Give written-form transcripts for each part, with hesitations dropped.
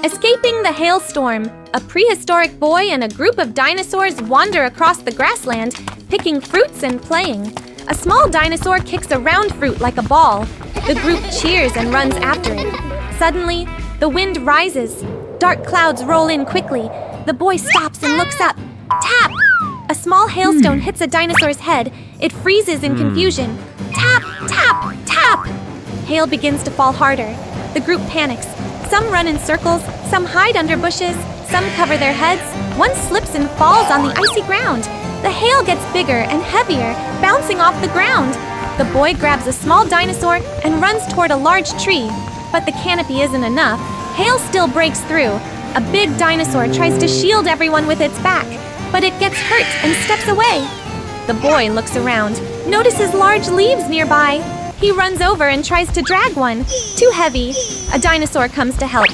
Escaping the hailstorm, a prehistoric boy and a group of dinosaurs wander across the grassland, picking fruits and playing. A small dinosaur kicks a round fruit like a ball. The group cheers and runs after it. Suddenly, the wind rises. Dark clouds roll in quickly. The boy stops and looks up. Tap! A small hailstone hits a dinosaur's head. It freezes in confusion. Tap! Tap! Tap! Hail begins to fall harder. The group panics. Some run in circles, some hide under bushes, some cover their heads. One slips and falls on the icy ground. The hail gets bigger and heavier, bouncing off the ground. The boy grabs a small dinosaur and runs toward a large tree. But the canopy isn't enough. Hail still breaks through. A big dinosaur tries to shield everyone with its back, but it gets hurt and steps away. The boy looks around, notices large leaves nearby. He runs over and tries to drag one. Too heavy. A dinosaur comes to help.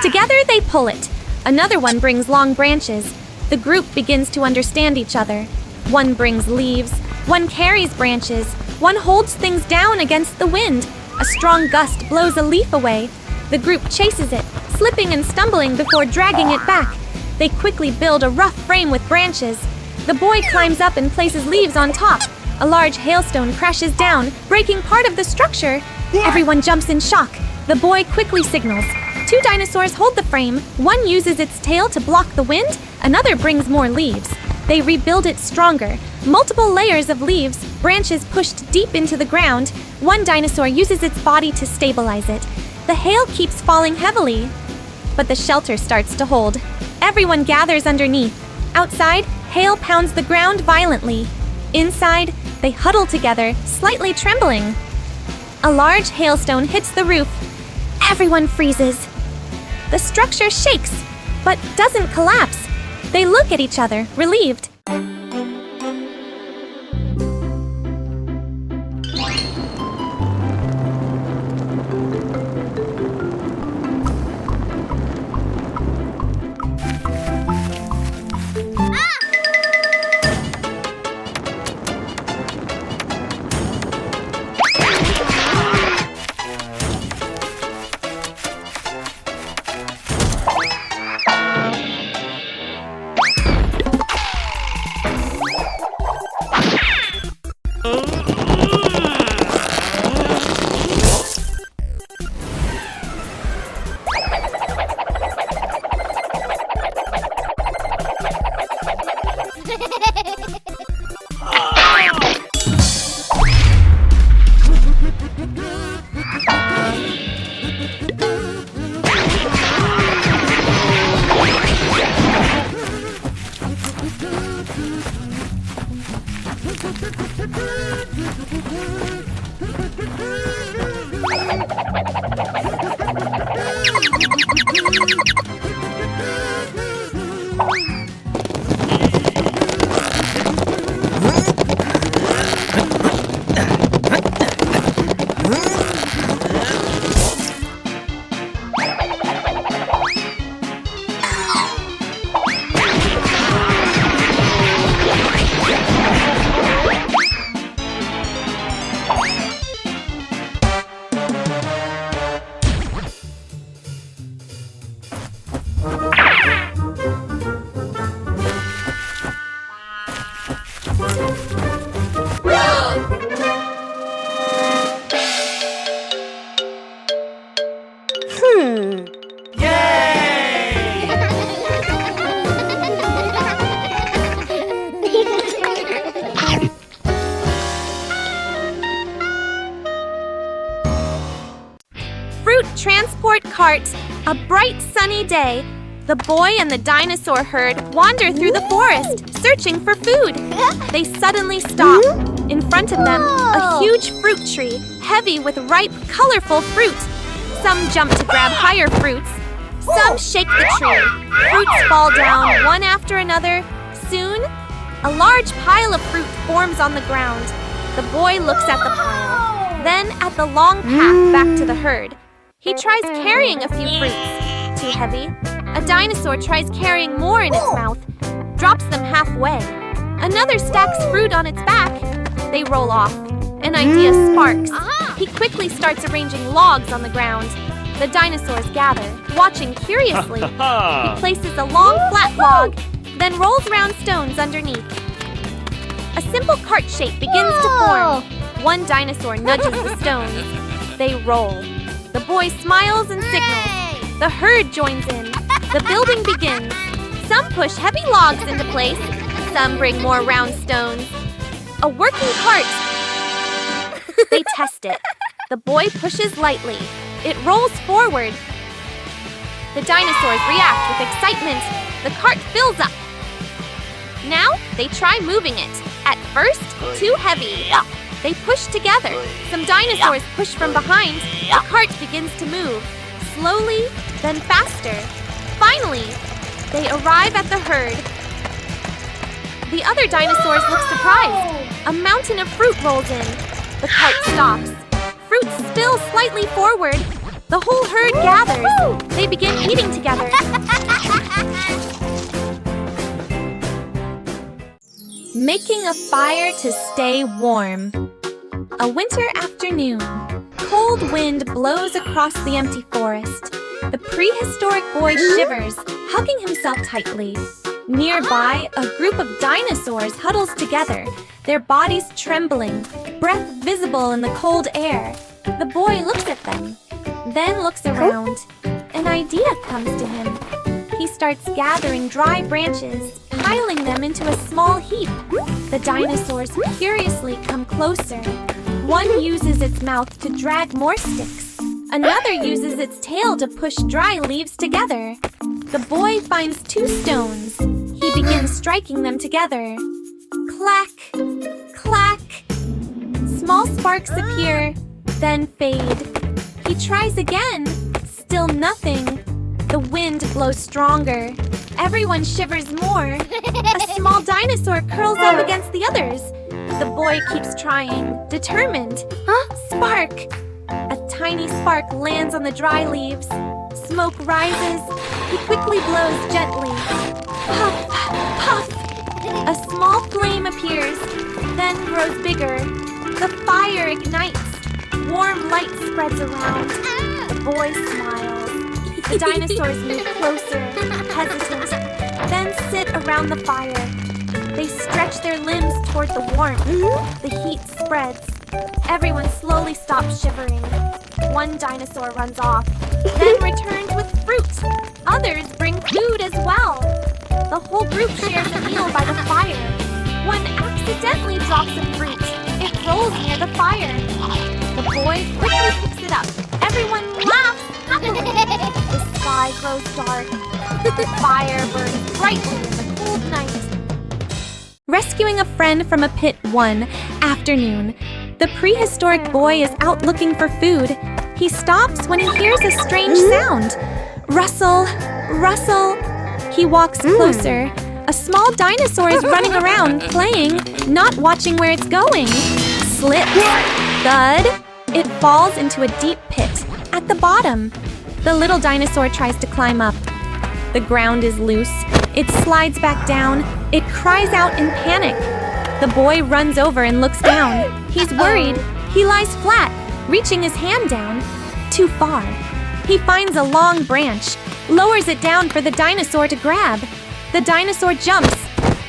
Together they pull it. Another one brings long branches. The group begins to understand each other. One brings leaves. One carries branches. One holds things down against the wind. A strong gust blows a leaf away. The group chases it, slipping and stumbling before dragging it back. They quickly build a rough frame with branches. The boy climbs up and places leaves on top. A large hailstone crashes down, breaking part of the structure. Everyone jumps in shock. The boy quickly signals. Two dinosaurs hold the frame. One uses its tail to block the wind. Another brings more leaves. They rebuild it stronger. Multiple layers of leaves, branches pushed deep into the ground. One dinosaur uses its body to stabilize it. The hail keeps falling heavily, but the shelter starts to hold. Everyone gathers underneath. Outside, hail pounds the ground violently. Inside, they huddle together, slightly trembling. A large hailstone hits the roof. Everyone freezes. The structure shakes, but doesn't collapse. They look at each other, relieved. cart. A bright sunny day. The boy and the dinosaur herd wander through the forest, searching for food. They suddenly stop. In front of them, a huge fruit tree, heavy with ripe, colorful fruit. Some jump to grab higher fruits. Some shake the tree. Fruits fall down one after another. Soon, a large pile of fruit forms on the ground. The boy looks at the pile, then at the long path back to the herd. He tries carrying a few fruits. Too heavy. A dinosaur tries carrying more in its mouth, drops them halfway. Another stacks fruit on its back. They roll off. An idea sparks. He quickly starts arranging logs on the ground. The dinosaurs gather, watching curiously. He places a long, flat log, then rolls around stones underneath. A simple cart shape begins to form. One dinosaur nudges the stones. They roll. The boy smiles and signals. The herd joins in. The building begins. Some push heavy logs into place. Some bring more round stones. A working cart. They test it. The boy pushes lightly. It rolls forward. The dinosaurs react with excitement. The cart fills up. Now they try moving it. At first, too heavy. They push together. Some dinosaurs push from behind. The cart begins to move. Slowly, then faster. Finally, they arrive at the herd. The other dinosaurs look surprised. A mountain of fruit rolls in. The cart stops. Fruit spills slightly forward. The whole herd gathers. They begin eating together. Making a fire to stay warm. A winter afternoon. Cold wind blows across the empty forest. The prehistoric boy shivers, hugging himself tightly. Nearby, a group of dinosaurs huddles together, their bodies trembling, breath visible in the cold air. The boy looks at them, then looks around. An idea comes to him. He starts gathering dry branches, piling them into a small heap. The dinosaurs curiously come closer. One uses its mouth to drag more sticks. Another uses its tail to push dry leaves together. The boy finds 2 stones. He begins striking them together. Clack, clack. Small sparks appear, then fade. He tries again. Still nothing. The wind blows stronger. Everyone shivers more. A small dinosaur curls up against the others. The boy keeps trying, determined. Spark! A tiny spark lands on the dry leaves. Smoke rises. He quickly blows gently. Puff, puff. A small flame appears, then grows bigger. The fire ignites. Warm light spreads around. The boy smiles. The dinosaurs move closer, hesitant, then sit around the fire. They stretch their limbs toward the warmth. The heat spreads. Everyone slowly stops shivering. One dinosaur runs off, then returns with fruit. Others bring food as well. The whole group shares a meal by the fire. One accidentally drops some fruit. It rolls near the fire. The boy quickly picks it up. Everyone laughs happily. The sky grows dark. The fire burns brightly in the cold night. Rescuing a friend from a pit one afternoon. The prehistoric boy is out looking for food. He stops when he hears a strange sound. Rustle, rustle. He walks closer. A small dinosaur is running around, playing, not watching where it's going. Slip, thud. It falls into a deep pit at the bottom. The little dinosaur tries to climb up. The ground is loose. It slides back down. It cries out in panic. The boy runs over and looks down. He's worried. He lies flat, reaching his hand down. Too far. He finds a long branch, lowers it down for the dinosaur to grab. The dinosaur jumps,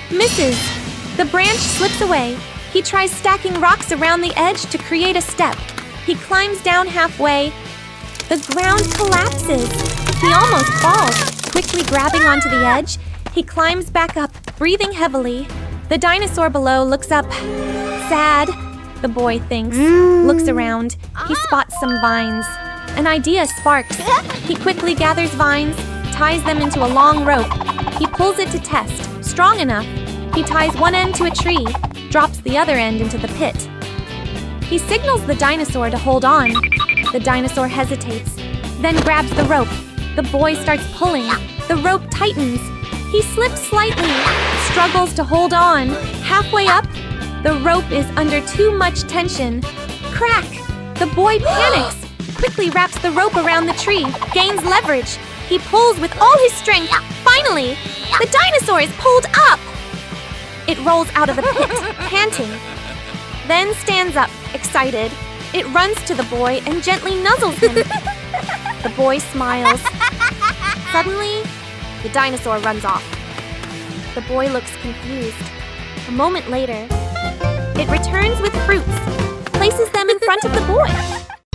misses. The branch slips away. He tries stacking rocks around the edge to create a step. He climbs down halfway. The ground collapses. He almost falls, quickly grabbing onto the edge. He climbs back up, breathing heavily. The dinosaur below looks up. Sad, the boy thinks. Looks around. He spots some vines. An idea sparks. He quickly gathers vines, ties them into a long rope. He pulls it to test, strong enough. He ties one end to a tree, drops the other end into the pit. He signals the dinosaur to hold on. The dinosaur hesitates, then grabs the rope. The boy starts pulling. The rope tightens. He slips slightly, struggles to hold on. Halfway up, the rope is under too much tension. Crack! The boy panics, quickly wraps the rope around the tree, gains leverage. He pulls with all his strength. Finally, the dinosaur is pulled up! It rolls out of the pit, panting. Then stands up, excited. It runs to the boy and gently nuzzles him. The boy smiles. Suddenly, the dinosaur runs off. The boy looks confused. A moment later, it returns with fruits, places them in front of the boy.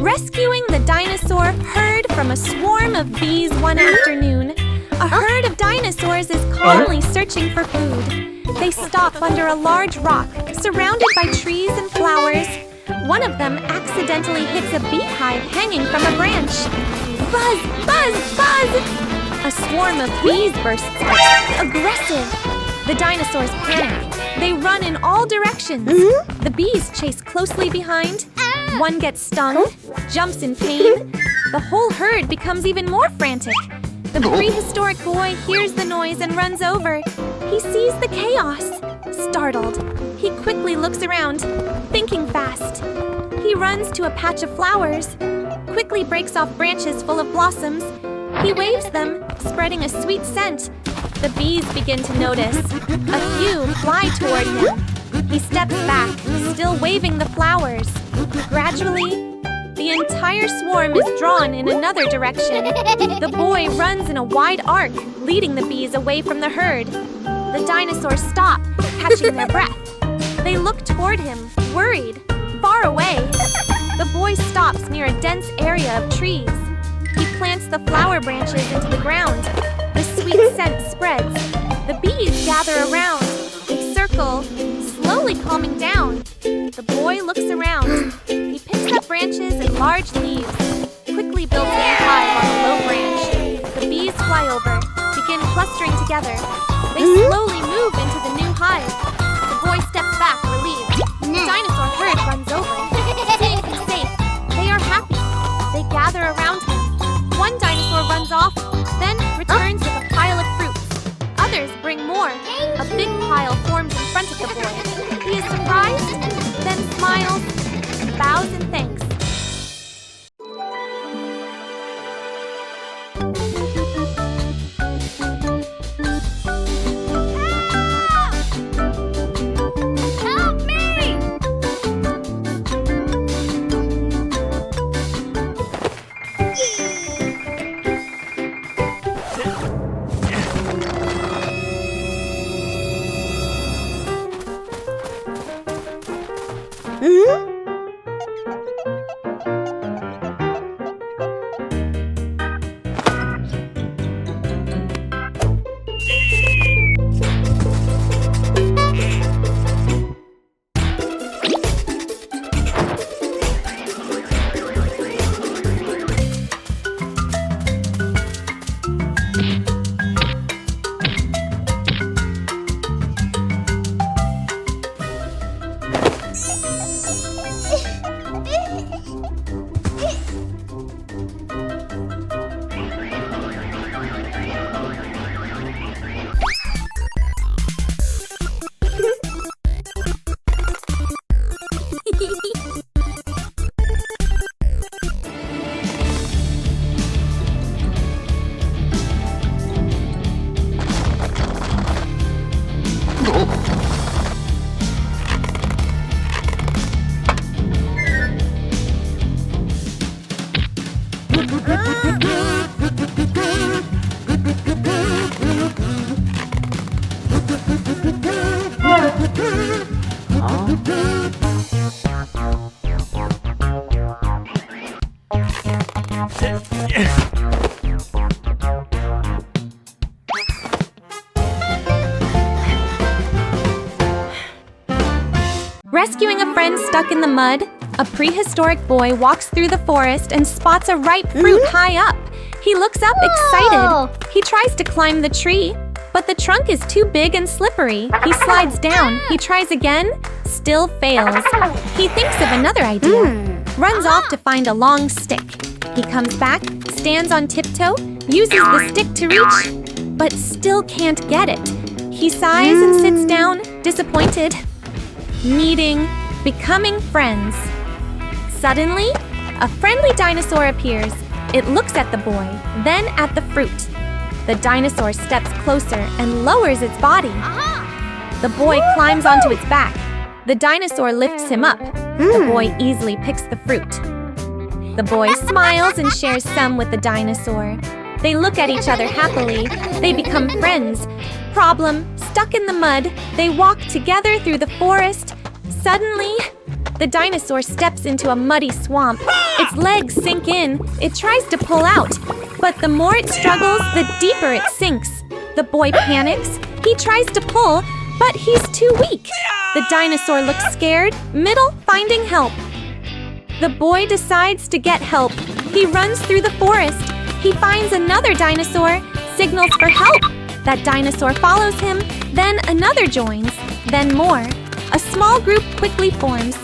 Rescuing the dinosaur herd from a swarm of bees one afternoon, a herd of dinosaurs is calmly searching for food. They stop under a large rock, surrounded by trees and flowers. One of them accidentally hits a beehive hanging from a branch. Buzz! Buzz! Buzz! A swarm of bees bursts out, aggressive. The dinosaurs panic. They run in all directions. The bees chase closely behind. One gets stung, jumps in pain. The whole herd becomes even more frantic. The prehistoric boy hears the noise and runs over. He sees the chaos. Startled, he quickly looks around, thinking fast. He runs to a patch of flowers, quickly breaks off branches full of blossoms. He waves them, spreading a sweet scent. The bees begin to notice. A few fly toward him. He steps back, still waving the flowers. Gradually, the entire swarm is drawn in another direction. The boy runs in a wide arc, leading the bees away from the herd. The dinosaurs stop, catching their breath. They look toward him, worried, far away. The boy stops near a dense area of trees. He plants the flower branches into the ground. The sweet scent spreads. The bees gather around. They circle, slowly calming down. The boy looks around. He picks up branches and large leaves, quickly builds a new hive on a low branch. The bees fly over, begin clustering together. They slowly move into the new hive. The boy steps back, relieved. The dinosaur herd runs over. Seeing him safe, they are happy. They gather around him. One dinosaur runs off, then returns with a pile of fruits. Others bring more. A big pile forms in front of the boy. He is surprised, then smiles, bows in thanks. Help me! Rescuing a friend stuck in the mud, A prehistoric boy walks through the forest and spots a ripe fruit high up. He looks up excited. He tries to climb the tree, but the trunk is too big and slippery. He slides down. He tries again, still fails. He thinks of another idea, runs off to find a long stick. He comes back, stands on tiptoe, uses the stick to reach, but still can't get it. He sighs and sits down, disappointed. Meeting, becoming friends. Suddenly, a friendly dinosaur appears. It looks at the boy, then at the fruit. The dinosaur steps closer and lowers its body. The boy climbs onto its back. The dinosaur lifts him up. The boy easily picks the fruit. The boy smiles and shares some with the dinosaur. They look at each other happily. They become friends. Problem, stuck in the mud, they walk together through the forest. Suddenly, the dinosaur steps into a muddy swamp. Its legs sink in. It tries to pull out, but the more it struggles, the deeper it sinks. The boy panics. He tries to pull, but he's too weak. The dinosaur looks scared, middle finding help. The boy decides to get help. He runs through the forest. He finds another dinosaur, signals for help. That dinosaur follows him, then another joins, then more. A small group quickly forms.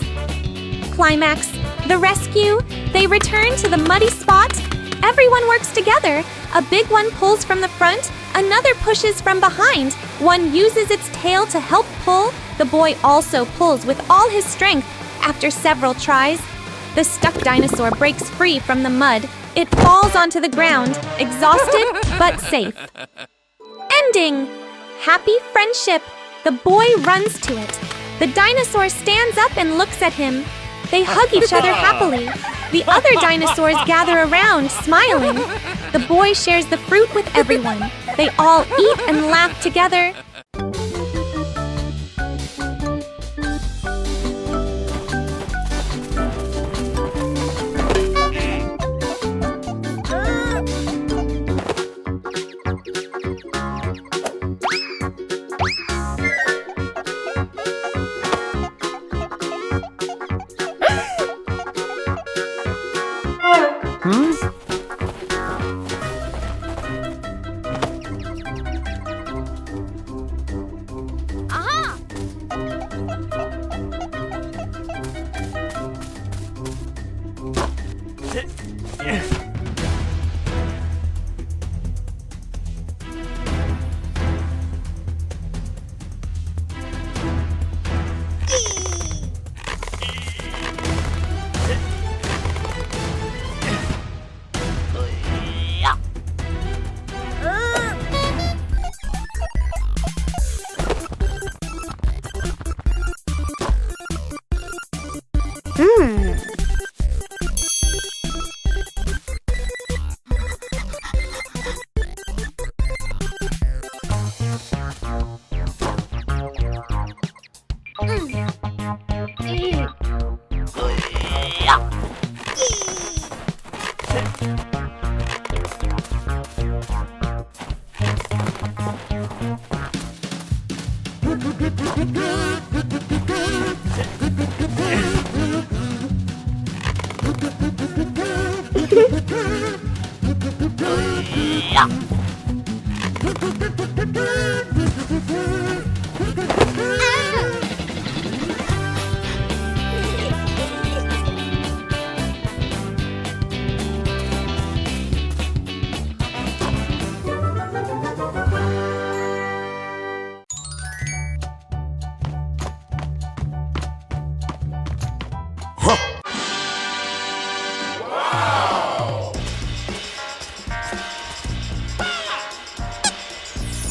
Climax, the rescue. They return to the muddy spot. Everyone works together. A big one pulls from the front, another pushes from behind. One uses its tail to help pull. The boy also pulls with all his strength. After several tries, the stuck dinosaur breaks free from the mud. It falls onto the ground, exhausted but safe. Ending! Happy friendship. The boy runs to it. The dinosaur stands up and looks at him. They hug each other happily. The other dinosaurs gather around, smiling. The boy shares the fruit with everyone. They all eat and laugh together.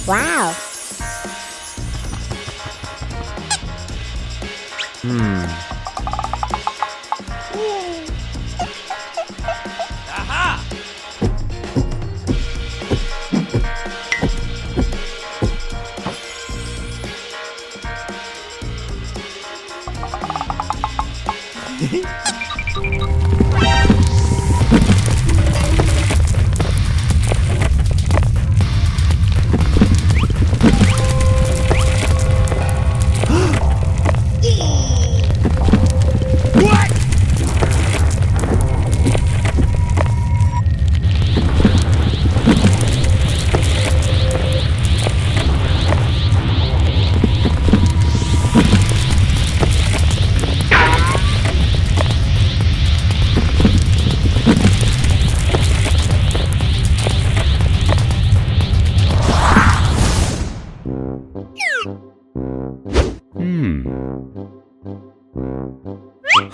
Wow.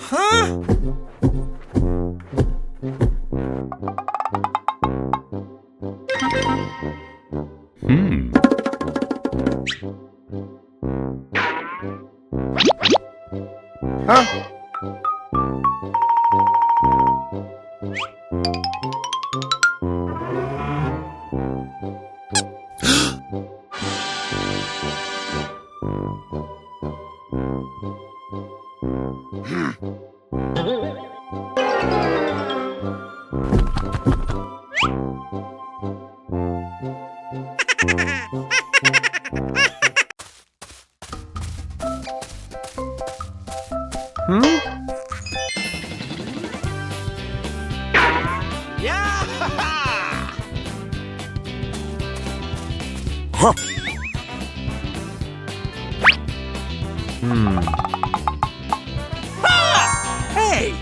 Huh? Huh? Hey!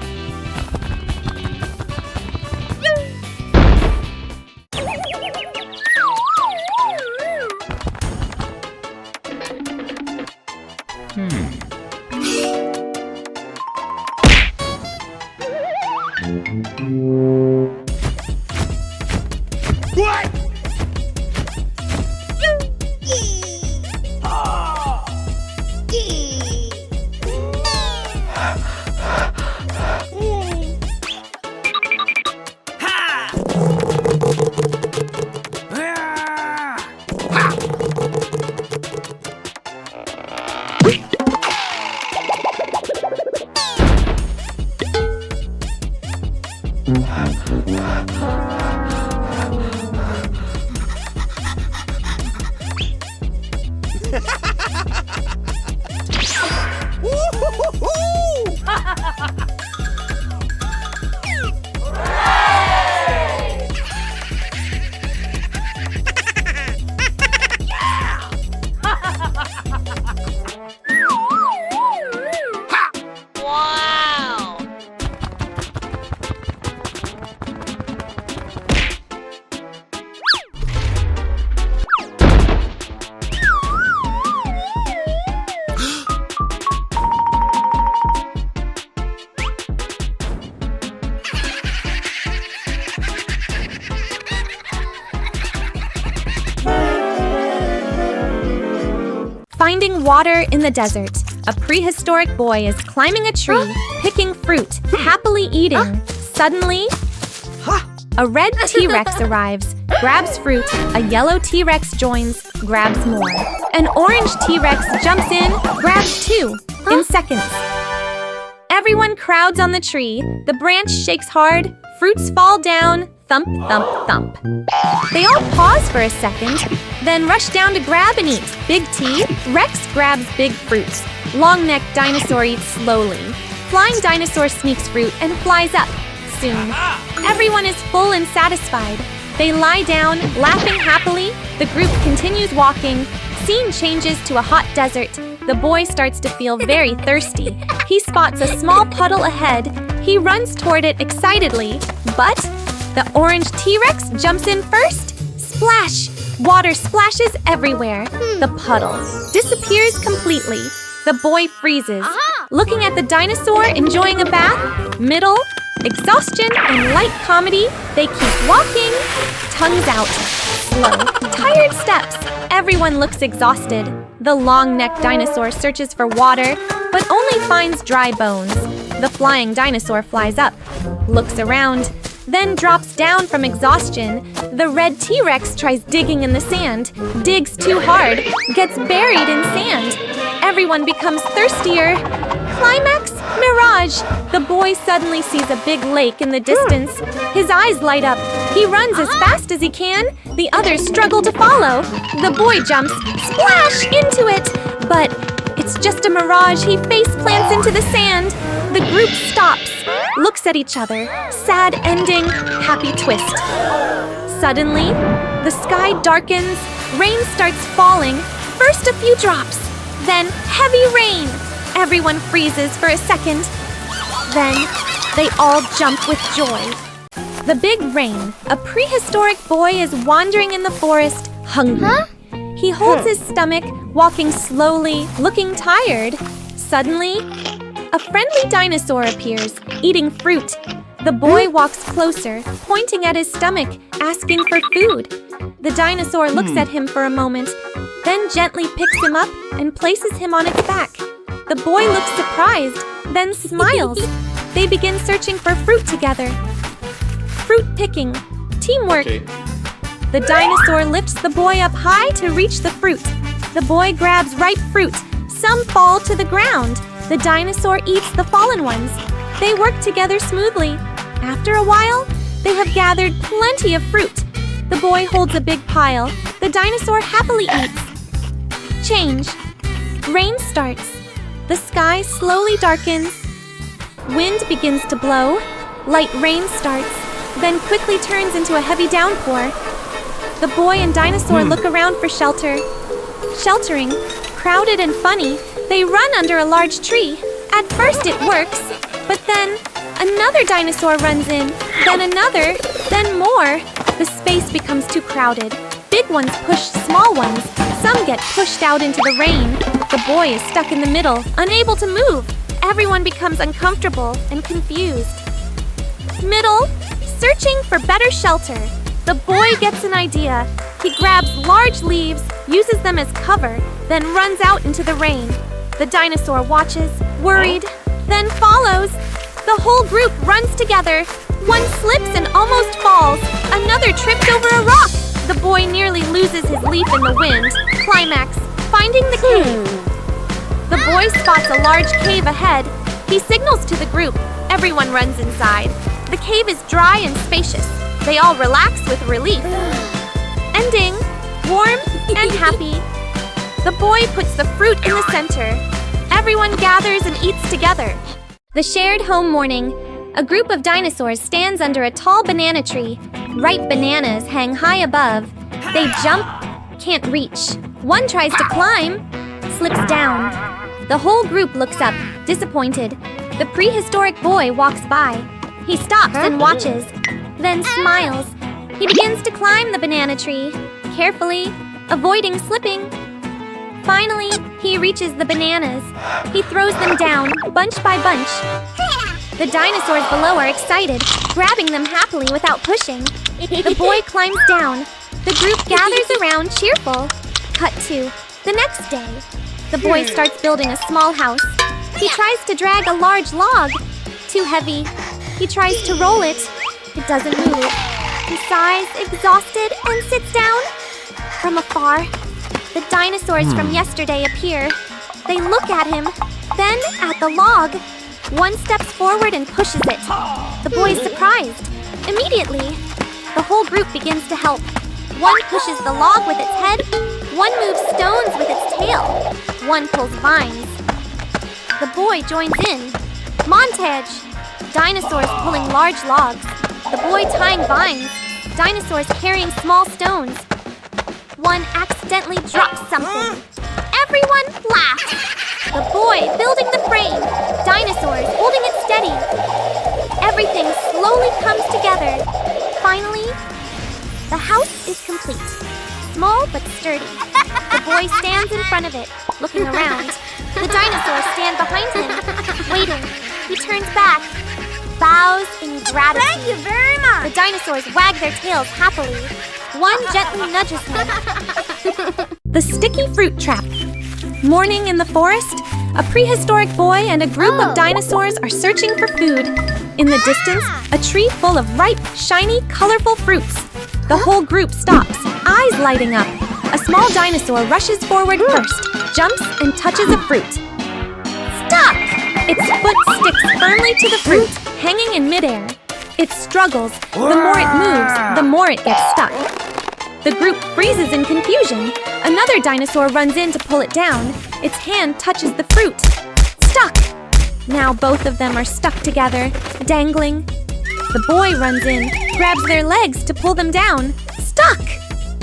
What? Finding water in the desert. A prehistoric boy is climbing a tree, picking fruit, happily eating. Suddenly, a red T-Rex arrives, grabs fruit, a yellow T-Rex joins, grabs more. An orange T-Rex jumps in, grabs two, in seconds. Everyone crowds on the tree, the branch shakes hard, fruits fall down, thump, thump, thump. They all pause for a second, then rush down to grab and eat. Big T, Rex grabs big fruit. Long-necked dinosaur eats slowly. Flying dinosaur sneaks fruit and flies up. Soon, everyone is full and satisfied. They lie down, laughing happily. The group continues walking. Scene changes to a hot desert. The boy starts to feel very thirsty. He spots a small puddle ahead. He runs toward it excitedly, but the orange T-Rex jumps in first. Splash! Water splashes everywhere. The puddle disappears completely. The boy freezes. Looking at the dinosaur enjoying a bath, middle, exhaustion, and light comedy, they keep walking, tongues out, slow, tired steps. Everyone looks exhausted. The long-necked dinosaur searches for water, but only finds dry bones. The flying dinosaur flies up, looks around, then drops down from exhaustion. The red T-Rex tries digging in the sand, digs too hard, gets buried in sand. Everyone becomes thirstier. Climax, mirage. The boy suddenly sees a big lake in the distance. His eyes light up. He runs as fast as he can. The others struggle to follow. The boy jumps, splash, into it. But it's just a mirage. He face plants into the sand. The group stops, looks at each other. Sad ending, happy twist. Suddenly, the sky darkens. Rain starts falling. First a few drops, then heavy rain. Everyone freezes for a second. Then they all jump with joy. The big rain. A prehistoric boy is wandering in the forest, hungry. He holds his stomach, walking slowly, looking tired. Suddenly, A friendly dinosaur appears, eating fruit. The boy walks closer, pointing at his stomach, asking for food. The dinosaur looks at him for a moment, then gently picks him up and places him on its back. The boy looks surprised, then smiles. They begin searching for fruit together. Fruit picking. Teamwork. Okay. The dinosaur lifts the boy up high to reach the fruit. The boy grabs ripe fruit. Some fall to the ground. The dinosaur eats the fallen ones. They work together smoothly. After a while, they have gathered plenty of fruit. The boy holds a big pile. The dinosaur happily eats. Change. Rain starts. The sky slowly darkens. Wind begins to blow. Light rain starts, then quickly turns into a heavy downpour. The boy and dinosaur look around for shelter. Sheltering, crowded and funny, they run under a large tree. At first it works, but then another dinosaur runs in, then another, then more. The space becomes too crowded. Big ones push small ones. Some get pushed out into the rain. The boy is stuck in the middle, unable to move. Everyone becomes uncomfortable and confused. Middle, searching for better shelter. The boy gets an idea. He grabs large leaves, uses them as cover, then runs out into the rain. The dinosaur watches, worried, then follows. The whole group runs together. One slips and almost falls. Another trips over a rock. The boy nearly loses his leaf in the wind. Climax, finding the cave. The boy spots a large cave ahead. He signals to the group. Everyone runs inside. The cave is dry and spacious. They all relax with relief. Ending, warm and happy. The boy puts the fruit in the center. Everyone gathers and eats together. The shared home morning. A group of dinosaurs stands under a tall banana tree. Ripe bananas hang high above. They jump, can't reach. One tries to climb, slips down. The whole group looks up, disappointed. The prehistoric boy walks by. He stops and watches, then smiles. He begins to climb the banana tree, carefully, avoiding slipping. Finally, he reaches the bananas. He throws them down, bunch by bunch. The dinosaurs below are excited, grabbing them happily without pushing. The boy climbs down. The group gathers around, cheerful. Cut to the next day. The boy starts building a small house. He tries to drag a large log. Too heavy. He tries to roll it. It doesn't move. He sighs, exhausted, and sits down. From afar, the dinosaurs from yesterday appear. They look at him, then at the log. One steps forward and pushes it. The boy is surprised. Immediately, the whole group begins to help. One pushes the log with its head. One moves stones with its tail. One pulls vines. The boy joins in. Montage. Dinosaurs pulling large logs. The boy tying vines. Dinosaurs carrying small stones. One accidentally drops something. Everyone laughs. The boy building the frame. Dinosaurs holding it steady. Everything slowly comes together. Finally, the house is complete. Small but sturdy. The boy stands in front of it, looking around. The dinosaurs stand behind him, waiting. He turns back, bows in gratitude. Thank you very much. The dinosaurs wag their tails happily. One gently nudges him. The sticky fruit trap. Morning in the forest, a prehistoric boy and a group of dinosaurs are searching for food. In the distance, a tree full of ripe, shiny, colorful fruits. The whole group stops, eyes lighting up. A small dinosaur rushes forward first, jumps and touches a fruit. Stuck! Its foot sticks firmly to the fruit, hanging in midair. It struggles. The more it moves, the more it gets stuck. The group freezes in confusion. Another dinosaur runs in to pull it down. Its hand touches the fruit. Stuck! Now both of them are stuck together, dangling. The boy runs in, grabs their legs to pull them down. Stuck!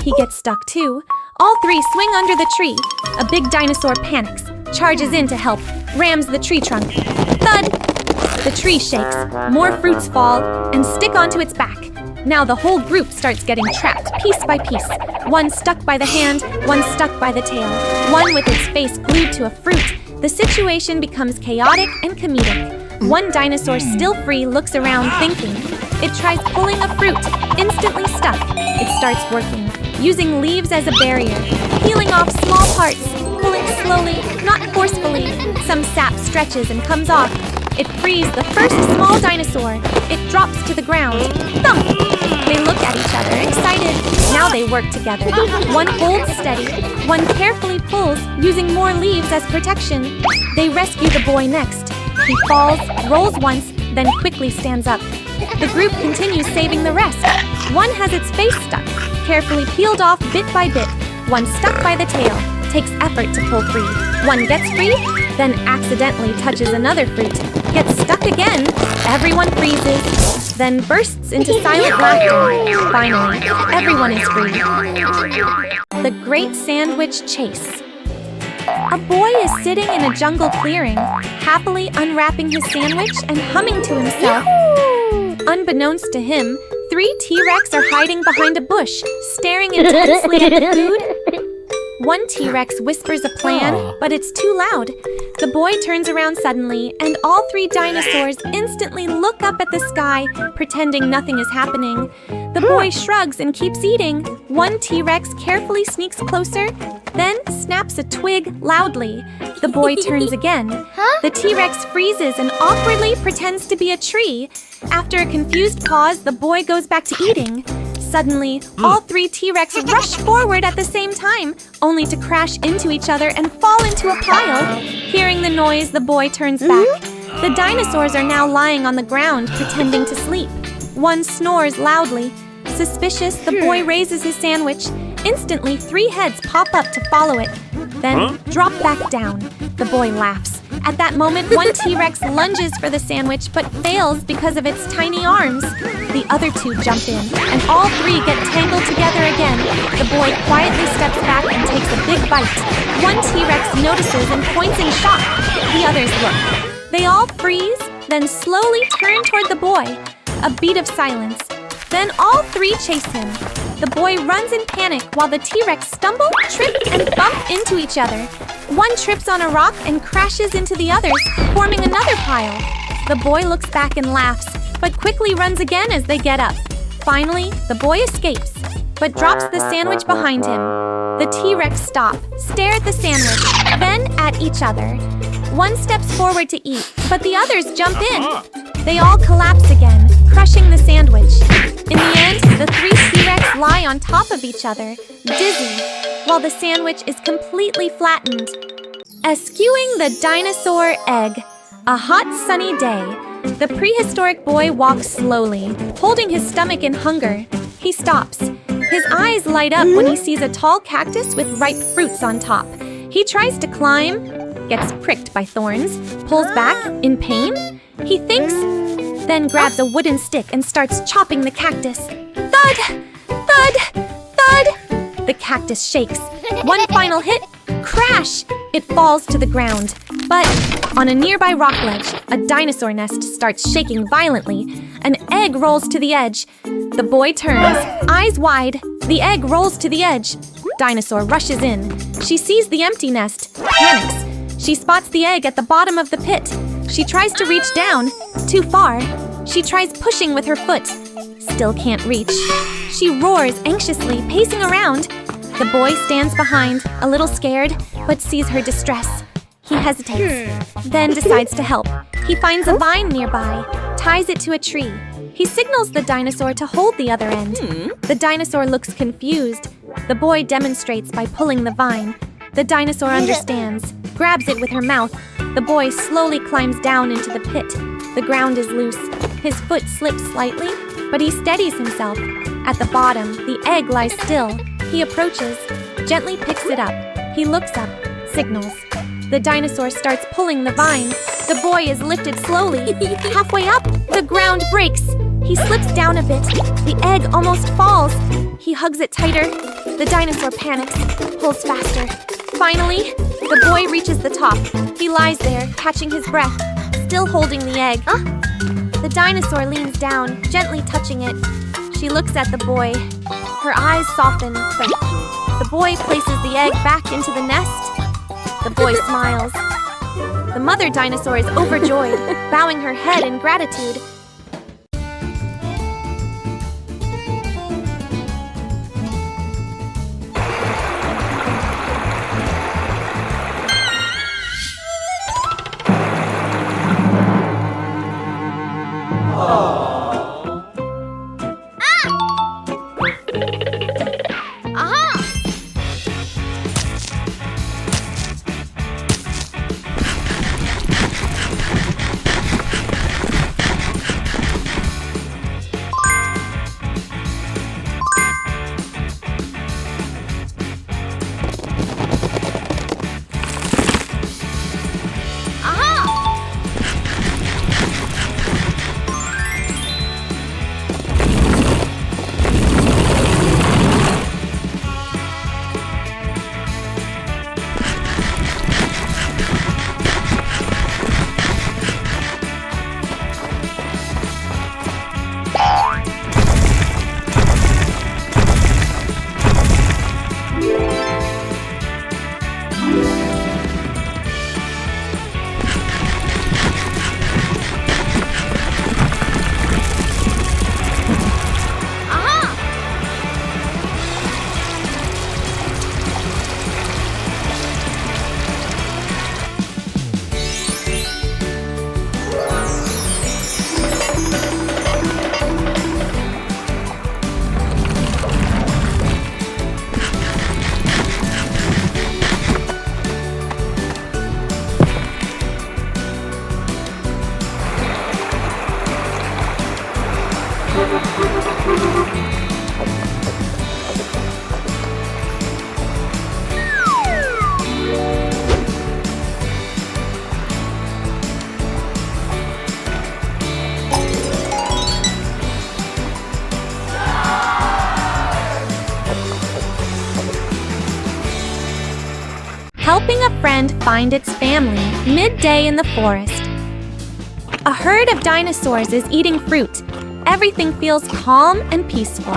He gets stuck too. All three swing under the tree. A big dinosaur panics, charges in to help, rams the tree trunk. Thud! The tree shakes, more fruits fall, and stick onto its back. Now the whole group starts getting trapped, piece by piece. One stuck by the hand, one stuck by the tail. One with its face glued to a fruit. The situation becomes chaotic and comedic. One dinosaur still free looks around thinking. It tries pulling a fruit, instantly stuck. It starts working, using leaves as a barrier, peeling off small parts, pulling slowly, not forcefully. Some sap stretches and comes off. It frees the first small dinosaur. It drops to the ground. Thump! They look at each other, excited. Now they work together. One holds steady. One carefully pulls, using more leaves as protection. They rescue the boy next. He falls, rolls once, then quickly stands up. The group continues saving the rest. One has its face stuck, carefully peeled off bit by bit. One stuck by the tail, takes effort to pull free. One gets free, then accidentally touches another fruit. Gets stuck again, everyone freezes, then bursts into silent laughter. Finally, everyone is free. The Great Sandwich Chase. A boy is sitting in a jungle clearing, happily unwrapping his sandwich and humming to himself. Unbeknownst to him, 3 T-Rex are hiding behind a bush, staring intensely at the food. One T-Rex whispers a plan, but it's too loud. The boy turns around suddenly, and all 3 dinosaurs instantly look up at the sky, pretending nothing is happening. The boy shrugs and keeps eating. One T-Rex carefully sneaks closer, then snaps a twig loudly. The boy turns again. The T-Rex freezes and awkwardly pretends to be a tree. After a confused pause, the boy goes back to eating. Suddenly, all 3 T-Rex rush forward at the same time, only to crash into each other and fall into a pile. Hearing the noise, the boy turns back. The dinosaurs are now lying on the ground, pretending to sleep. One snores loudly. Suspicious, the boy raises his sandwich. Instantly, 3 heads pop up to follow it, then drop back down. The boy laughs. At that moment, one T-Rex lunges for the sandwich but fails because of its tiny arms. The other 2 jump in, and all 3 get tangled together again. The boy quietly steps back and takes a big bite. One T-Rex notices and points in shock. The others look. They all freeze, then slowly turn toward the boy. A beat of silence. Then all 3 chase him. The boy runs in panic while the T-Rex stumble, trip, and bump into each other. One trips on a rock and crashes into the others, forming another pile. The boy looks back and laughs, but quickly runs again as they get up. Finally, the boy escapes, but drops the sandwich behind him. The T-Rex stop, stare at the sandwich, then at each other. One steps forward to eat, but the others jump in. They all collapse again, crushing the sandwich. In the end, the 3 T-Rex lie on top of each other, dizzy, while the sandwich is completely flattened. Eschewing the dinosaur egg. A hot, sunny day. The prehistoric boy walks slowly, holding his stomach in hunger. He stops. His eyes light up when he sees a tall cactus with ripe fruits on top. He tries to climb, gets pricked by thorns, pulls back in pain. He thinks, then grabs a wooden stick and starts chopping the cactus. Thud! Thud! Thud! The cactus shakes. One final hit, crash! It falls to the ground. But on a nearby rock ledge, a dinosaur nest starts shaking violently. An egg rolls to the edge. The boy turns, eyes wide. The egg rolls to the edge. Dinosaur rushes in. She sees the empty nest, panics. She spots the egg at the bottom of the pit. She tries to reach down, too far. She tries pushing with her foot, still can't reach. She roars anxiously, pacing around. The boy stands behind, a little scared, but sees her distress. He hesitates, then decides to help. He finds a vine nearby, ties it to a tree. He signals the dinosaur to hold the other end. The dinosaur looks confused. The boy demonstrates by pulling the vine. The dinosaur understands, grabs it with her mouth. The boy slowly climbs down into the pit. The ground is loose. His foot slips slightly, but he steadies himself. At the bottom, the egg lies still. He approaches, gently picks it up. He looks up, signals. The dinosaur starts pulling the vine. The boy is lifted slowly. Halfway up, the ground breaks. He slips down a bit. The egg almost falls. He hugs it tighter. The dinosaur panics, pulls faster. Finally, the boy reaches the top. He lies there, catching his breath, still holding the egg. The dinosaur leans down, gently touching it. She looks at the boy. Her eyes soften, but the boy places the egg back into the nest. The boy smiles. The mother dinosaur is overjoyed, bowing her head in gratitude. Helping a friend find its family midday in the forest. A herd of dinosaurs is eating fruit. Everything feels calm and peaceful.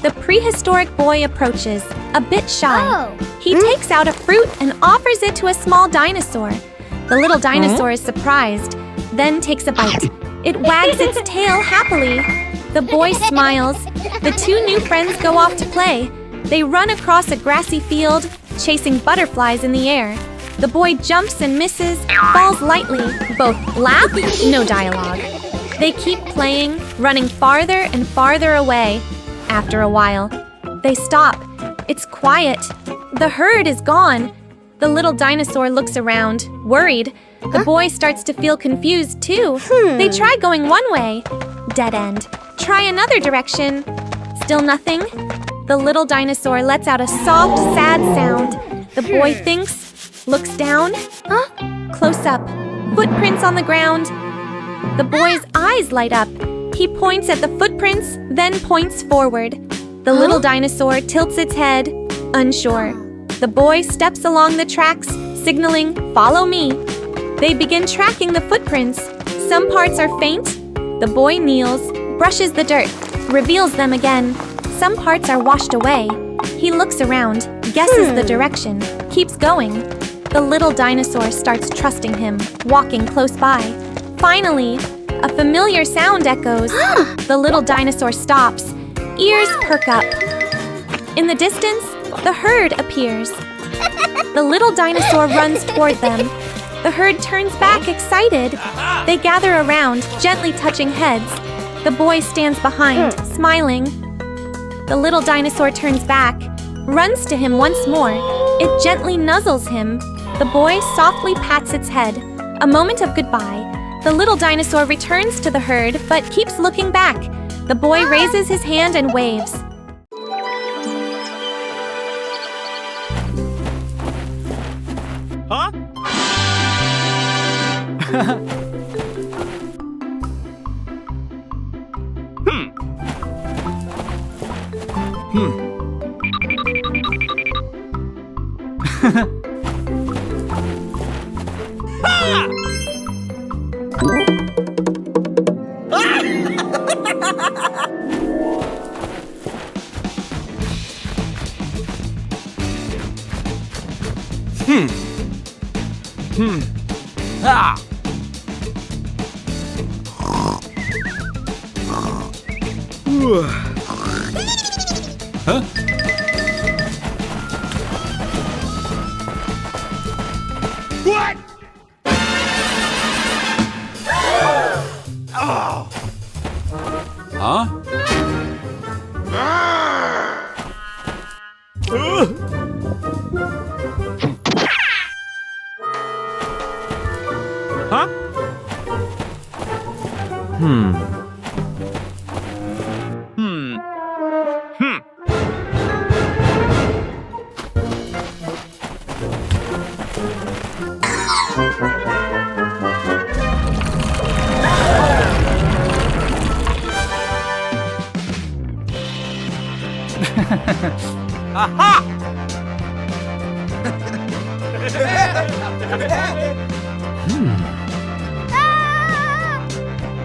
The prehistoric boy approaches, a bit shy. He takes out a fruit and offers it to a small dinosaur. The little dinosaur is surprised, then takes a bite. It wags its tail happily. The boy smiles. The two new friends go off to play. They run across a grassy field, chasing butterflies in the air. The boy jumps and misses, falls lightly. Both laugh, no dialogue. They keep playing, running farther and farther away. After a while, they stop. It's quiet. The herd is gone. The little dinosaur looks around, worried. The boy starts to feel confused too. They try going one way. Dead end. Try another direction. Still nothing. The little dinosaur lets out a soft, sad sound. The boy thinks, looks down. Close up. Footprints on the ground. The boy's eyes light up. He points at the footprints, then points forward. The little dinosaur tilts its head, unsure. The boy steps along the tracks, signaling, "Follow me." They begin tracking the footprints. Some parts are faint. The boy kneels, brushes the dirt, reveals them again. Some parts are washed away. He looks around, guesses the direction, keeps going. The little dinosaur starts trusting him, walking close by. Finally, a familiar sound echoes. The little dinosaur stops. Ears perk up. In the distance, the herd appears. The little dinosaur runs toward them. The herd turns back excited. They gather around, gently touching heads. The boy stands behind, smiling. The little dinosaur turns back, runs to him once more. It gently nuzzles him. The boy softly pats its head. A moment of goodbye. The little dinosaur returns to the herd, but keeps looking back. The boy raises his hand and waves. Huh? Ha! Huh? What? Oh. Huh? Huh? Hmm. Aha!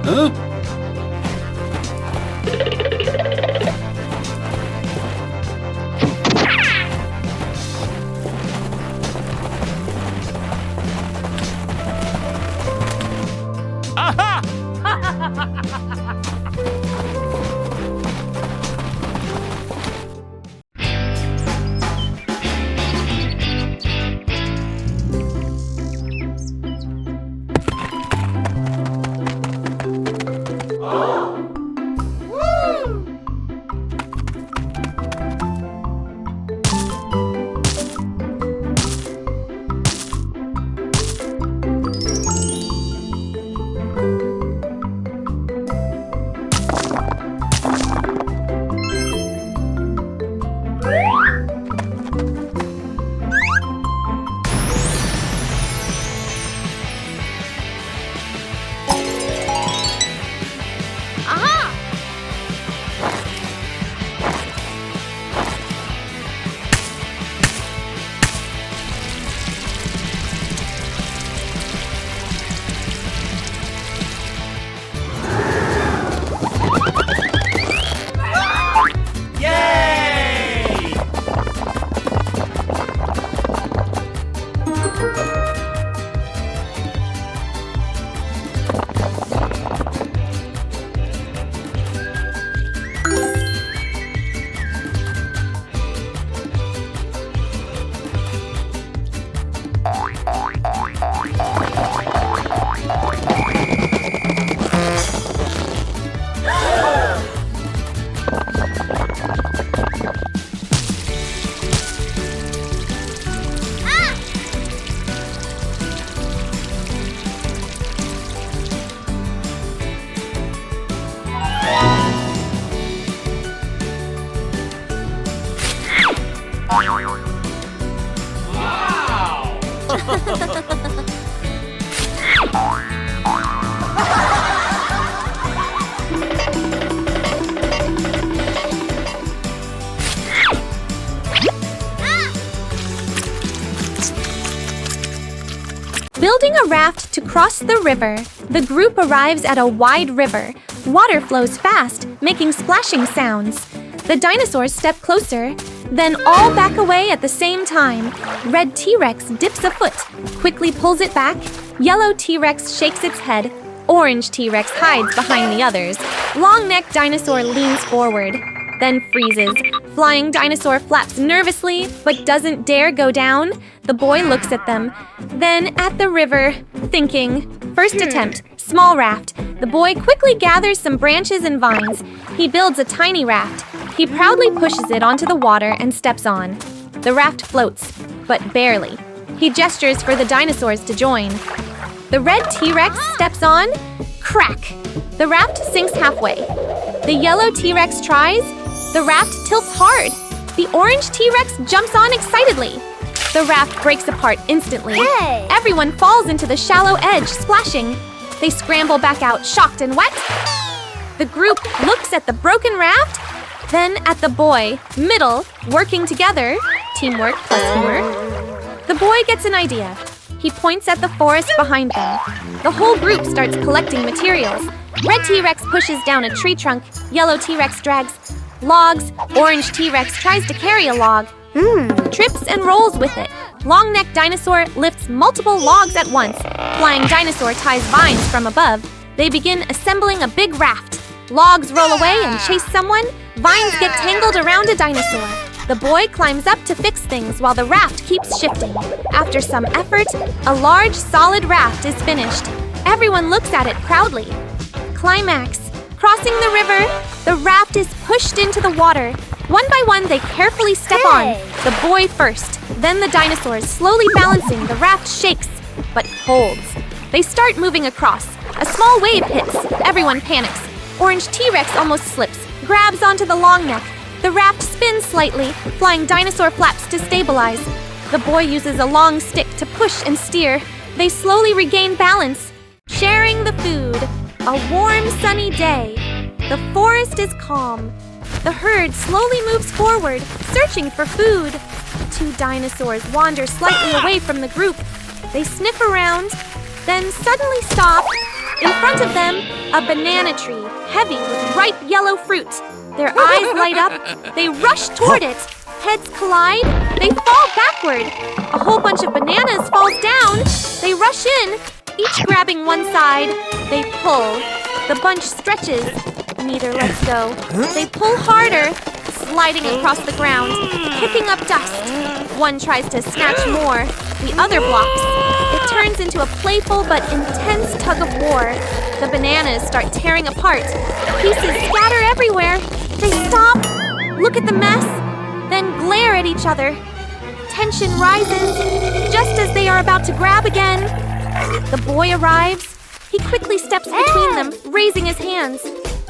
Huh? Aha! Building a raft to cross the river, the group arrives at a wide river. Water flows fast, making splashing sounds. The dinosaurs step closer, then all back away at the same time. Red T-Rex dips a foot, quickly pulls it back. Yellow T-Rex shakes its head. Orange T-Rex hides behind the others. Long-necked dinosaur leans forward, then freezes. Flying dinosaur flaps nervously, but doesn't dare go down. The boy looks at them, then at the river, thinking. First attempt, small raft. The boy quickly gathers some branches and vines. He builds a tiny raft. He proudly pushes it onto the water and steps on. The raft floats, but barely. He gestures for the dinosaurs to join. The red T-Rex steps on. Crack! The raft sinks halfway. The yellow T-Rex tries. The raft tilts hard. The orange T-Rex jumps on excitedly. The raft breaks apart instantly. Hey! Everyone falls into the shallow edge, splashing. They scramble back out, shocked and wet. The group looks at the broken raft, then at the boy, middle, working together. Teamwork plus humor. The boy gets an idea. He points at the forest behind them. The whole group starts collecting materials. Red T-Rex pushes down a tree trunk. Yellow T-Rex drags logs. Orange T-Rex tries to carry a log. Trips and rolls with it. Long-necked Dinosaur lifts multiple logs at once. Flying Dinosaur ties vines from above. They begin assembling a big raft. Logs roll away and chase someone. Vines get tangled around a dinosaur. The boy climbs up to fix things while the raft keeps shifting. After some effort, a large, solid raft is finished. Everyone looks at it proudly. Climax. Crossing the river, the raft is pushed into the water. One by one, they carefully step on. The boy first, then the dinosaurs. Slowly balancing, the raft shakes, but holds. They start moving across. A small wave hits. Everyone panics. Orange T-Rex almost slips, grabs onto the long neck. The raft spins slightly, flying dinosaur flaps to stabilize. The boy uses a long stick to push and steer. They slowly regain balance. Sharing the food. A warm, sunny day. The forest is calm. The herd slowly moves forward, searching for food. Two dinosaurs wander slightly away from the group. They sniff around, then suddenly stop. In front of them, a banana tree, heavy with ripe yellow fruit. Their eyes light up. They rush toward it. Heads collide. They fall backward. A whole bunch of bananas falls down. They rush in, each grabbing one side. They pull. The bunch stretches. Neither lets go. They pull harder, sliding across the ground, kicking up dust. One tries to snatch more. The other blocks. It turns into a playful but intense tug of war. The bananas start tearing apart. Pieces scatter everywhere. They stop, look at the mess, then glare at each other. Tension rises, just as they are about to grab again. The boy arrives. He quickly steps between them, raising his hands.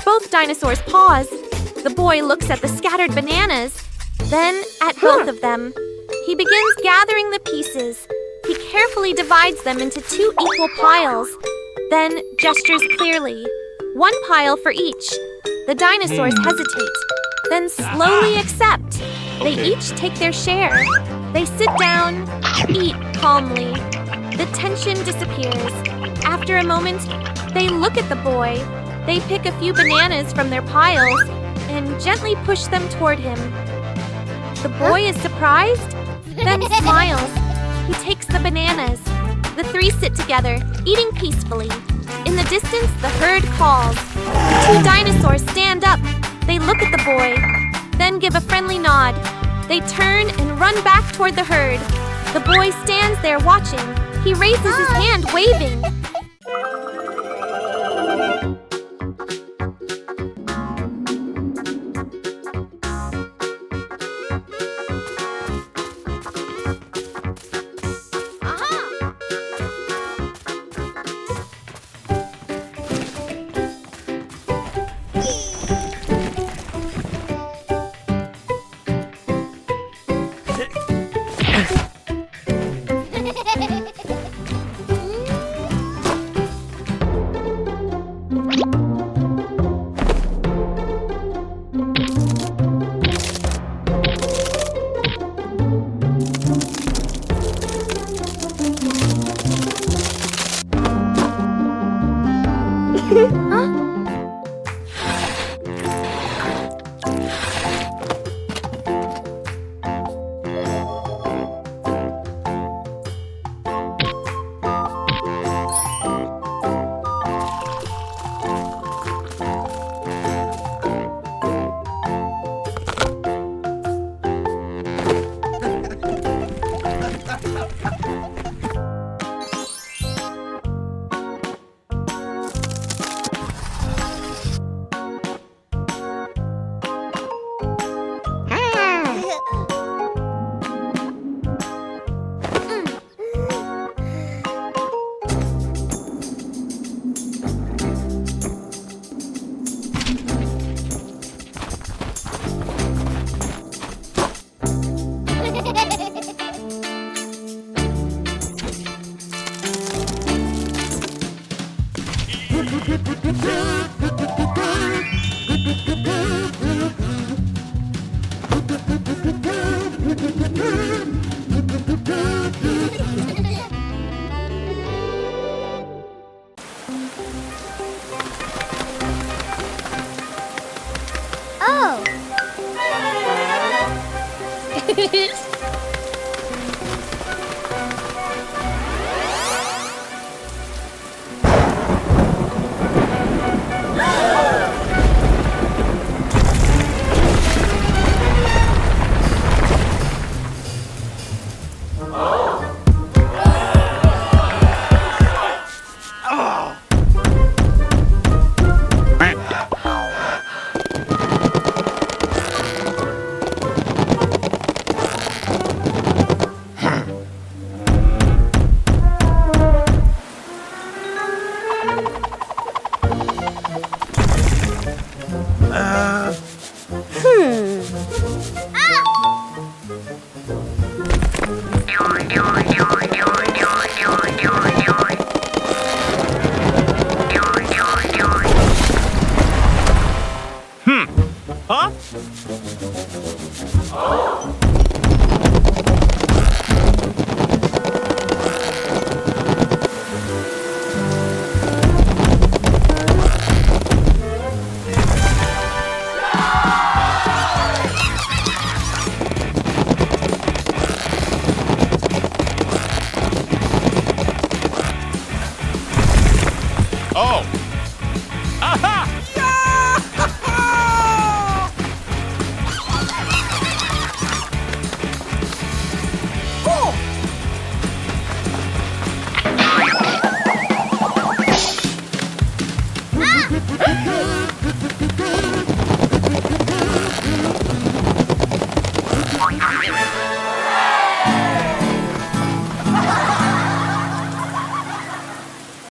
Both dinosaurs pause. The boy looks at the scattered bananas, then at both of them. He begins gathering the pieces. He carefully divides them into two equal piles, then gestures clearly. One pile for each. The dinosaurs hesitate, then slowly accept. They each take their share. They sit down, eat calmly. The tension disappears. After a moment, they look at the boy. They pick a few bananas from their piles and gently push them toward him. The boy is surprised, then smiles. He takes the bananas. The three sit together, eating peacefully. In the distance, the herd calls. Two dinosaurs stand up. They look at the boy, then give a friendly nod. They turn and run back toward the herd. The boy stands there watching. He raises his hand, waving. Huh? Oh! Aha!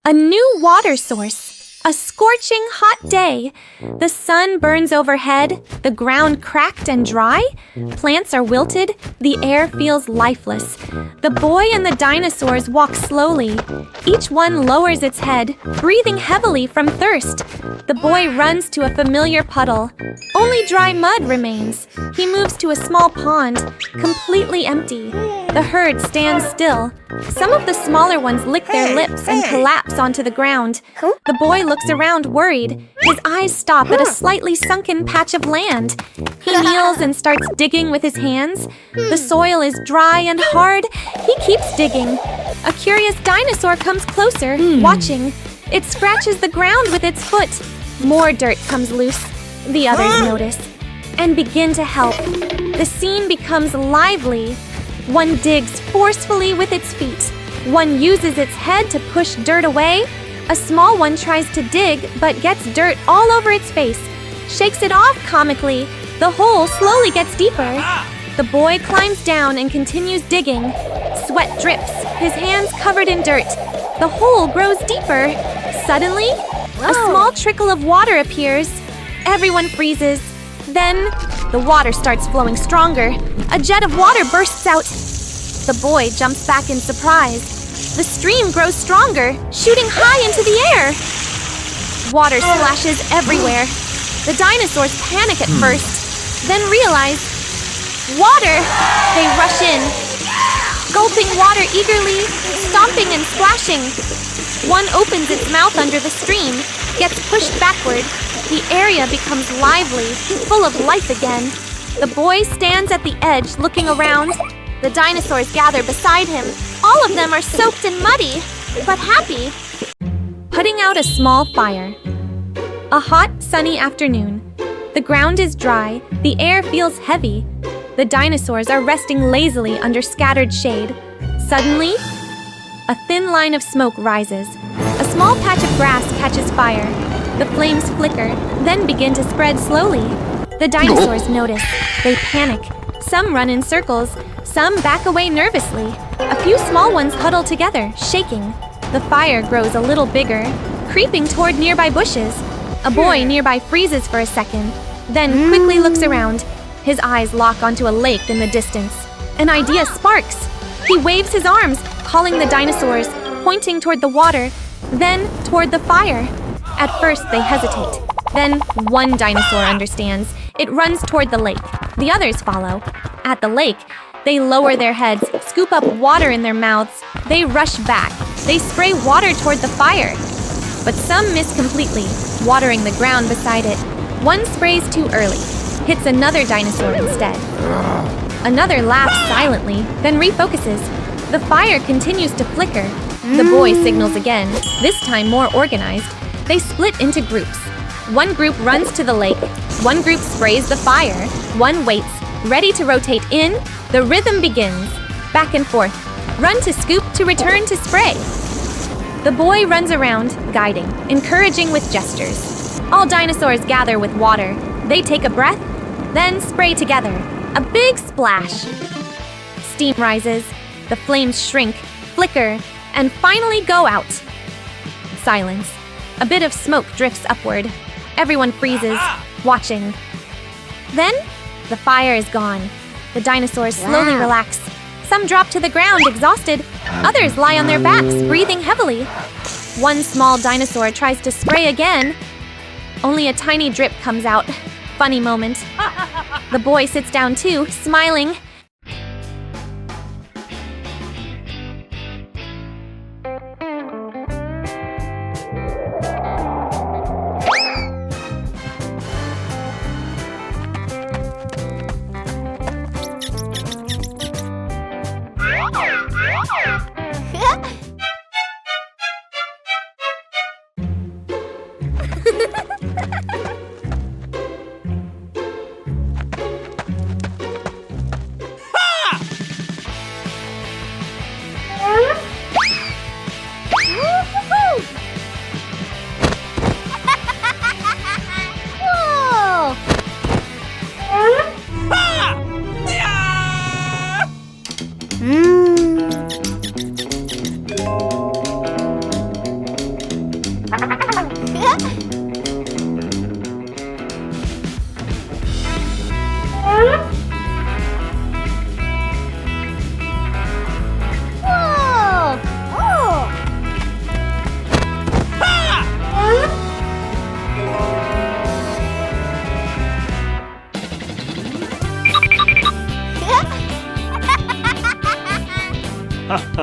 A new water source. A scorching hot day. The sun burns overhead, the ground cracked and dry. Plants are wilted, the air feels lifeless. The boy and the dinosaurs walk slowly. Each one lowers its head, breathing heavily from thirst. The boy runs to a familiar puddle. Only dry mud remains. He moves to a small pond, completely empty. The herd stands still. Some of the smaller ones lick their lips and collapse onto the ground. The boy looks around worried. His eyes stop at a slightly sunken patch of land. He kneels and starts digging with his hands. The soil is dry and hard. He keeps digging. A curious dinosaur comes closer, watching. It scratches the ground with its foot. More dirt comes loose. The others notice and begin to help. The scene becomes lively. One digs forcefully with its feet. One uses its head to push dirt away. A small one tries to dig, but gets dirt all over its face. Shakes it off comically. The hole slowly gets deeper. The boy climbs down and continues digging. Sweat drips, his hands covered in dirt. The hole grows deeper. Suddenly, a small trickle of water appears. Everyone freezes. Then, the water starts flowing stronger. A jet of water bursts out. The boy jumps back in surprise. The stream grows stronger, shooting high into the air. Water splashes everywhere. The dinosaurs panic at first, then realize, water! They rush in, gulping water eagerly, stomping and splashing. One opens its mouth under the stream, gets pushed backward. The area becomes lively, full of life again. The boy stands at the edge, looking around. The dinosaurs gather beside him. All of them are soaked and muddy, but happy. Putting out a small fire. A hot, sunny afternoon. The ground is dry, the air feels heavy. The dinosaurs are resting lazily under scattered shade. Suddenly, a thin line of smoke rises. A small patch of grass catches fire. The flames flicker, then begin to spread slowly. The dinosaurs notice. They panic. Some run in circles. Some back away nervously. A few small ones huddle together, shaking. The fire grows a little bigger, creeping toward nearby bushes. A boy nearby freezes for a second, then quickly looks around. His eyes lock onto a lake in the distance. An idea sparks. He waves his arms, calling the dinosaurs, pointing toward the water, then toward the fire. At first, they hesitate. Then, one dinosaur understands. It runs toward the lake. The others follow. At the lake, they lower their heads, scoop up water in their mouths. They rush back. They spray water toward the fire. But some miss completely, watering the ground beside it. One sprays too early, hits another dinosaur instead. Another laughs silently, then refocuses. The fire continues to flicker. The boy signals again, this time more organized. They split into groups. One group runs to the lake. One group sprays the fire. One waits, ready to rotate in. The rhythm begins. Back and forth. Run to scoop to return to spray. The boy runs around, guiding, encouraging with gestures. All dinosaurs gather with water. They take a breath, then spray together. A big splash. Steam rises. The flames shrink, flicker, and finally go out. Silence. A bit of smoke drifts upward. Everyone freezes, watching. Then, the fire is gone. The dinosaurs slowly relax. Some drop to the ground, exhausted. Others lie on their backs, breathing heavily. One small dinosaur tries to spray again. Only a tiny drip comes out. funny moment. The boy sits down too, smiling.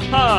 Huh?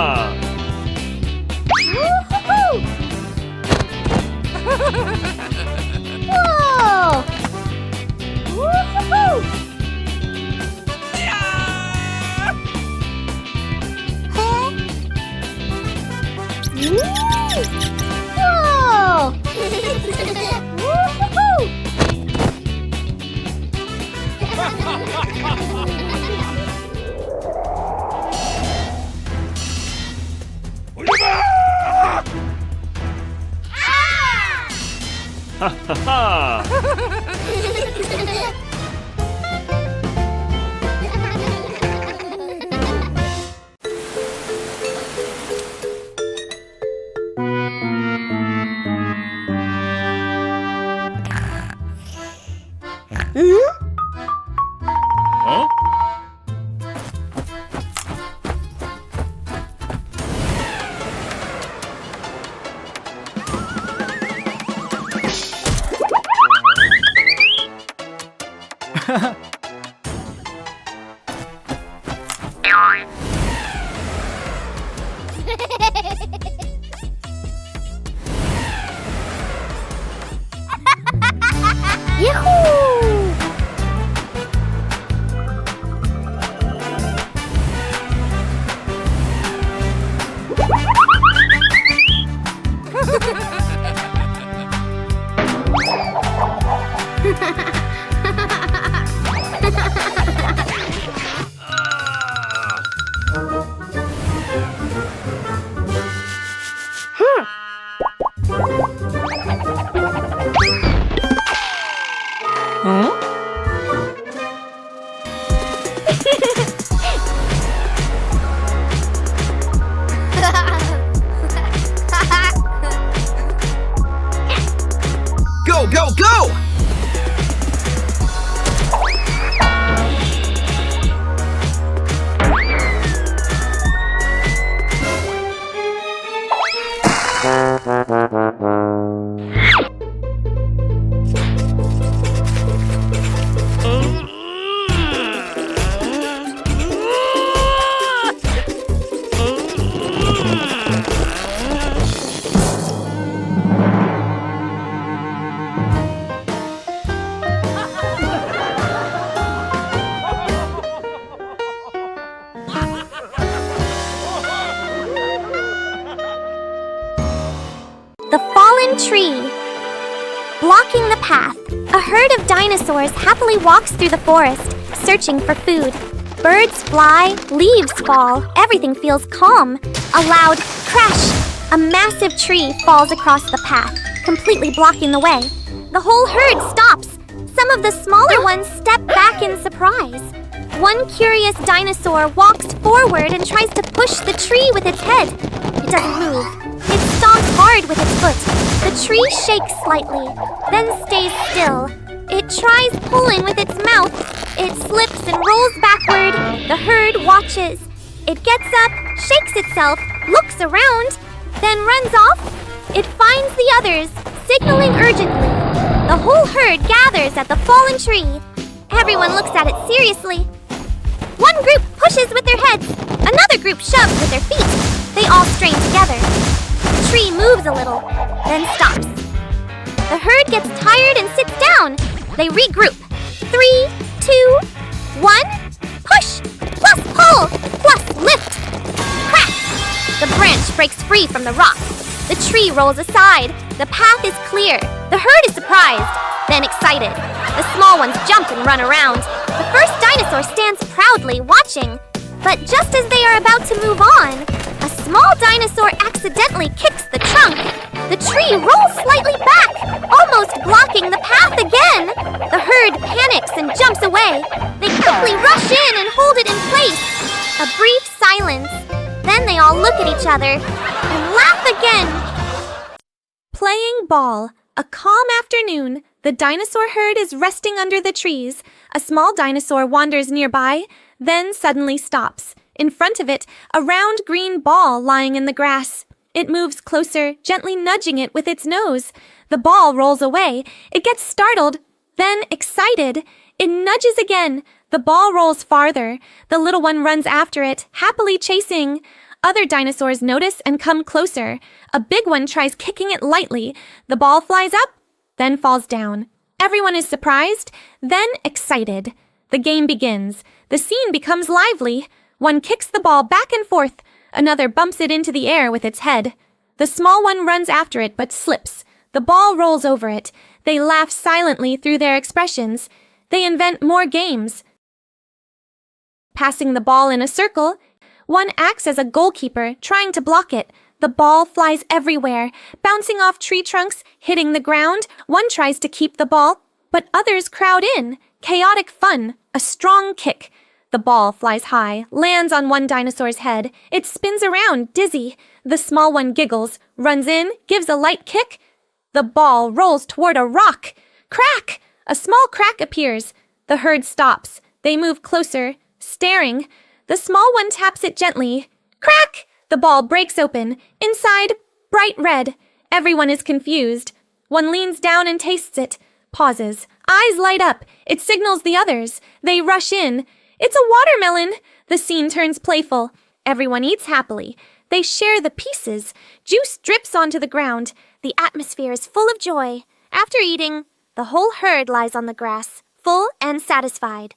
Go, go, go! The fallen tree. Blocking the path, a herd of dinosaurs happily walks through the forest, searching for food. Birds fly, leaves fall, everything feels calm. A loud crash! A massive tree falls across the path, completely blocking the way. The whole herd stops. Some of the smaller ones step back in surprise. One curious dinosaur walks forward and tries to push the tree with its head. It doesn't move. It stomps hard with its foot. The tree shakes slightly, then stays still. It tries pulling with its mouth. It slips and rolls backward. The herd watches. It gets up, shakes itself, looks around, then runs off. It finds the others, signaling urgently. The whole herd gathers others at the fallen tree. Everyone looks at it seriously. One group pushes with their heads. Another group shoves with their feet. They all strain together. The tree moves a little, then stops. The herd gets tired and sits down. They regroup. 3, 2, 1. Push, plus pull, plus lift. Crack! The branch breaks free from the rock. The tree rolls aside. The path is clear. The herd is surprised, then excited. The small ones jump and run around. The first dinosaur stands proudly watching. But just as they are about to move on, a small dinosaur accidentally kicks the trunk. The tree rolls slightly back, almost blocking the path again. The herd panics and jumps away. They quickly rush in and hold it in place. A brief silence. Then they all look at each other and laugh again. Playing ball. A calm afternoon. The dinosaur herd is resting under the trees. A small dinosaur wanders nearby, then suddenly stops. In front of it, a round green ball lying in the grass. It moves closer, gently nudging it with its nose. The ball rolls away. It gets startled, then excited. It nudges again. The ball rolls farther. The little one runs after it, happily chasing. Other dinosaurs notice and come closer. A big one tries kicking it lightly. The ball flies up, then falls down. Everyone is surprised, then excited. The game begins. The scene becomes lively. One kicks the ball back and forth. Another bumps it into the air with its head. The small one runs after it but slips. The ball rolls over it. They laugh silently through their expressions. They invent more games. Passing the ball in a circle, one acts as a goalkeeper, trying to block it. The ball flies everywhere, bouncing off tree trunks, hitting the ground. One tries to keep the ball, but others crowd in. Chaotic fun, a strong kick. The ball flies high, lands on one dinosaur's head. It spins around, dizzy. The small one giggles, runs in, gives a light kick. The ball rolls toward a rock. Crack! A small crack appears. The herd stops. They move closer, staring. The small one taps it gently. Crack! The ball breaks open. Inside, bright red. Everyone is confused. One leans down and tastes it. Pauses. Eyes light up. It signals the others. They rush in. It's a watermelon. The scene turns playful. Everyone eats happily. They share the pieces. Juice drips onto the ground. The atmosphere is full of joy. After eating, the whole herd lies on the grass, full and satisfied.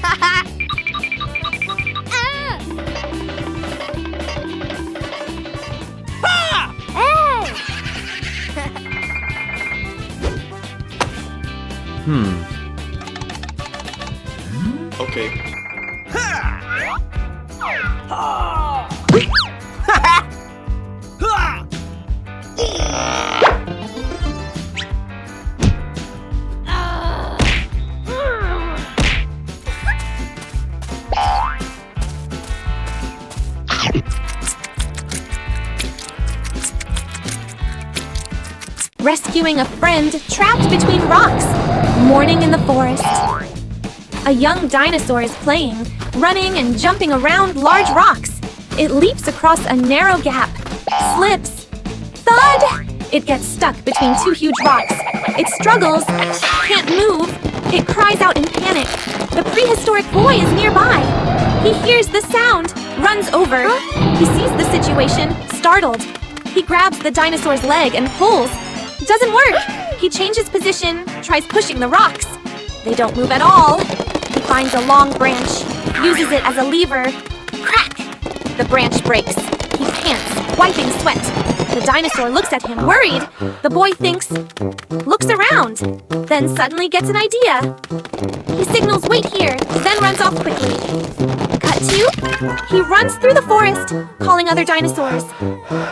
Aha! Hooray! Okay. Rescuing a friend trapped between rocks. Morning in the forest. A young dinosaur is playing, running and jumping around large rocks. It leaps across a narrow gap, slips. Thud! It gets stuck between two huge rocks. It struggles, can't move. It cries out in panic. The prehistoric boy is nearby. He hears the sound, runs over. He sees the situation, startled. He grabs the dinosaur's leg and pulls. Doesn't work. He changes position, tries pushing the rocks. They don't move at all. He finds a long branch, uses it as a lever. Crack! The branch breaks. He pants, wiping sweat. The dinosaur looks at him, worried. The boy thinks, looks around, then suddenly gets an idea. He signals, wait here, then runs off quickly. Cut to, he runs through the forest, calling other dinosaurs.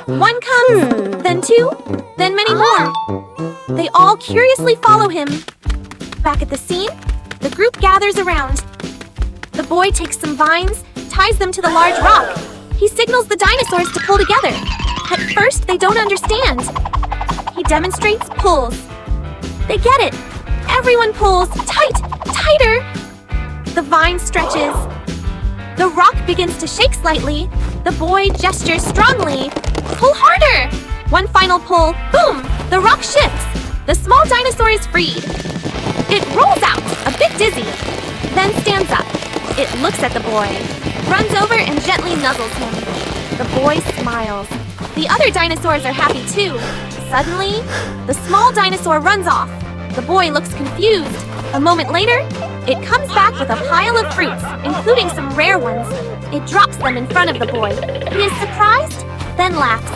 One comes, then two, then many more. They all curiously follow him. Back at the scene, the group gathers around. The boy takes some vines, ties them to the large rock. He signals the dinosaurs to pull together. At first, they don't understand. He demonstrates pulls. They get it. Everyone pulls tight, tighter. The vine stretches. The rock begins to shake slightly. The boy gestures strongly. Pull harder. One final pull. Boom! The rock shifts. The small dinosaur is freed. It rolls out, a bit dizzy, then stands up. It looks at the boy, runs over and gently nuzzles him. The boy smiles. The other dinosaurs are happy too. Suddenly, the small dinosaur runs off. The boy looks confused. A moment later, it comes back with a pile of fruits, including some rare ones. It drops them in front of the boy. He is surprised, then laughs.